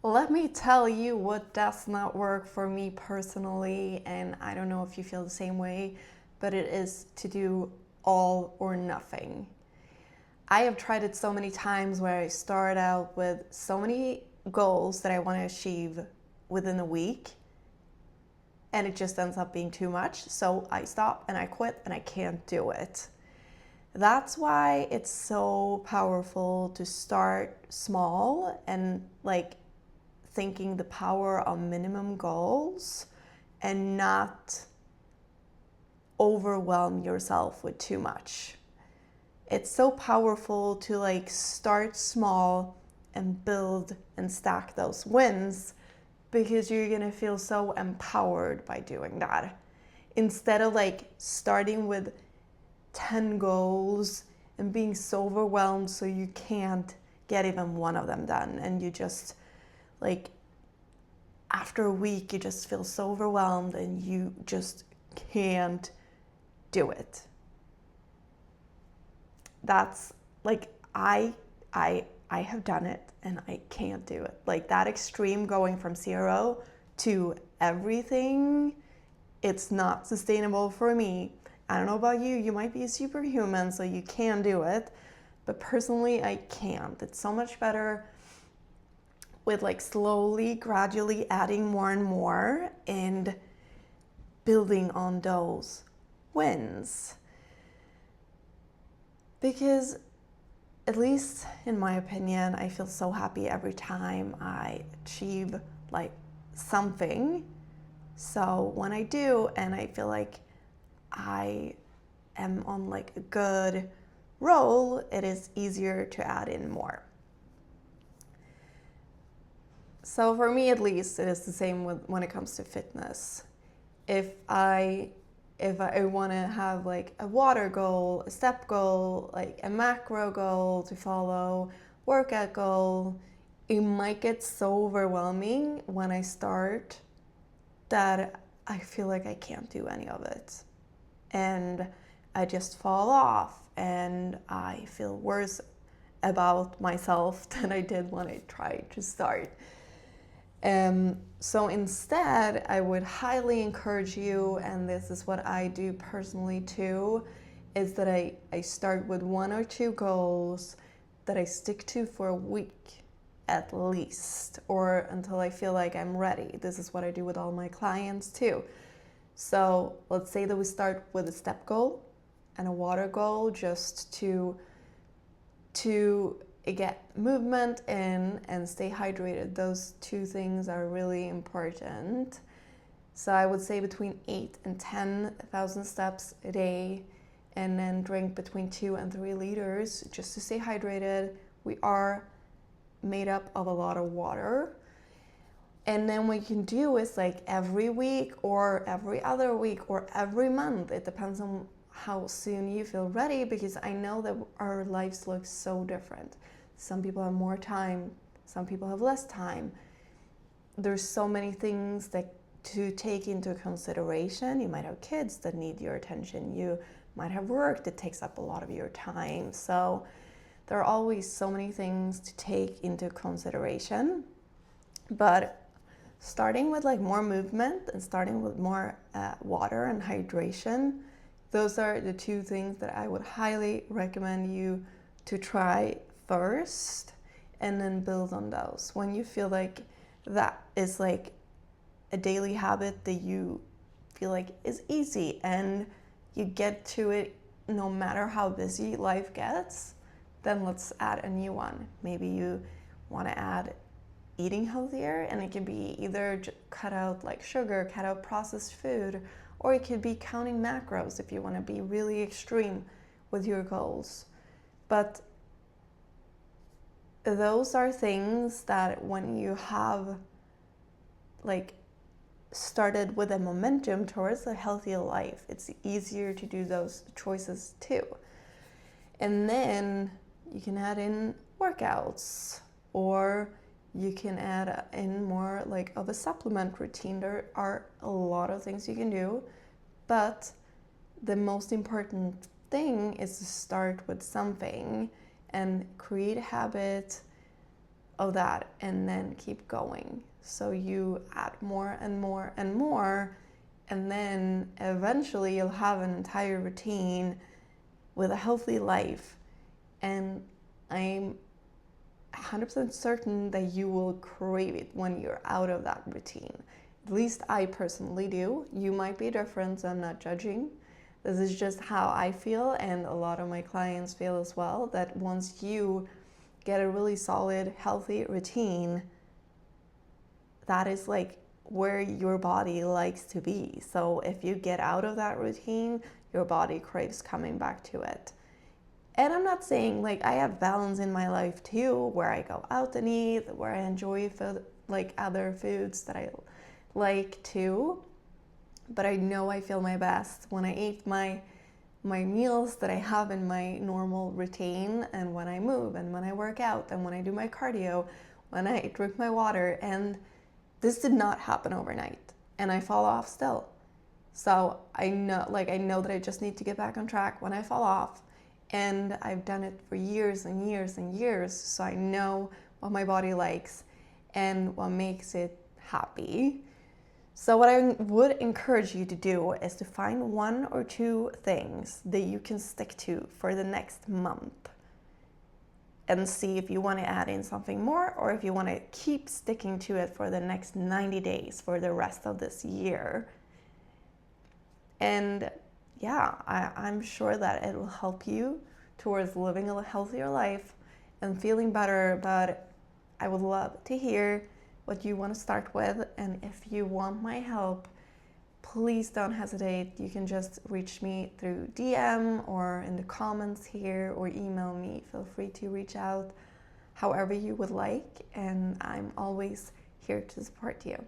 Let me tell you what does not work for me personally, and I don't know if you feel the same way, but it is to do all or nothing. I have tried it so many times where I start out with so many goals that I want to achieve within a week, and it just ends up being too much. So I stop and I quit and I can't do it. That's why it's so powerful to start small and like thinking the power of minimum goals and not overwhelm yourself with too much. It's so powerful to like start small and build and stack those wins because you're gonna feel so empowered by doing that. Instead of like starting with 10 goals and being so overwhelmed so you can't get even one of them done, and you just like after a week you just feel so overwhelmed and you just can't do it. That's like I have done it and I can't do it. Like that extreme going from 0 to everything, it's not sustainable for me. I don't know about you, you might be a superhuman so you can do it, but personally I can't. It's so much better with like slowly, gradually adding more and more and building on those wins. Because at least in my opinion, I feel so happy every time I achieve like something. So when I do and I feel like I am on like a good roll, it is easier to add in more. So for me at least, it is the same when it comes to fitness. If I want to have like a water goal, a step goal, like a macro goal to follow, workout goal, it might get so overwhelming when I start that I feel like I can't do any of it. And I just fall off and I feel worse about myself than I did when I tried to start. So instead, I would highly encourage you, and this is what I do personally too, is that I start with 1 or 2 goals that I stick to for a week at least, or until I feel like I'm ready. This is what I do with all my clients too. So let's say that we start with a step goal and a water goal just to get movement in and stay hydrated. Those 2 things are really important. So I would say between 8 and 10,000 steps a day, and then drink between 2 and 3 liters just to stay hydrated. We are made up of a lot of water. And then what you can do is like every week or every other week or every month. It depends on how soon you feel ready, because I know that our lives look so different. Some people have more time, some people have less time. There's so many things that to take into consideration. You might have kids that need your attention. You might have work that takes up a lot of your time. So there are always so many things to take into consideration. But starting with like more movement and starting with more water and hydration, those are the 2 things that I would highly recommend you to try first, and then build on those. When you feel like that is like a daily habit that you feel like is easy and you get to it no matter how busy life gets, then let's add a new one. Maybe you want to add eating healthier, and it can be either cut out like sugar, cut out processed food, or it could be counting macros if you want to be really extreme with your goals. But those are things that when you have like started with a momentum towards a healthier life, it's easier to do those choices too. And then you can add in workouts, or you can add in more like of a supplement routine. There are a lot of things you can do, but the most important thing is to start with something and create a habit of that and then keep going. So you add more and more and more, and then eventually you'll have an entire routine with a healthy life. And I'm 100% certain that you will crave it when you're out of that routine. At least I personally do. You might be different, so I'm not judging. This is just how I feel, and a lot of my clients feel as well, that once you get a really solid, healthy routine, that is like where your body likes to be. So if you get out of that routine, your body craves coming back to it. And I'm not saying, like, I have balance in my life too, where I go out and eat, where I enjoy food, like other foods that I like too. But I know I feel my best when I eat my meals that I have in my normal routine, and when I move, and when I work out, and when I do my cardio, when I drink my water. And this did not happen overnight, and I fall off still. So I know that I just need to get back on track when I fall off. And I've done it for years and years and years, so I know what my body likes and what makes it happy. So what I would encourage you to do is to find 1 or 2 things that you can stick to for the next month, and see if you want to add in something more, or if you want to keep sticking to it for the next 90 days for the rest of this year. And yeah, I'm sure that it will help you towards living a healthier life and feeling better. But I would love to hear what you want to start with. And if you want my help, please don't hesitate. You can just reach me through DM or in the comments here, or email me. Feel free to reach out however you would like. And I'm always here to support you.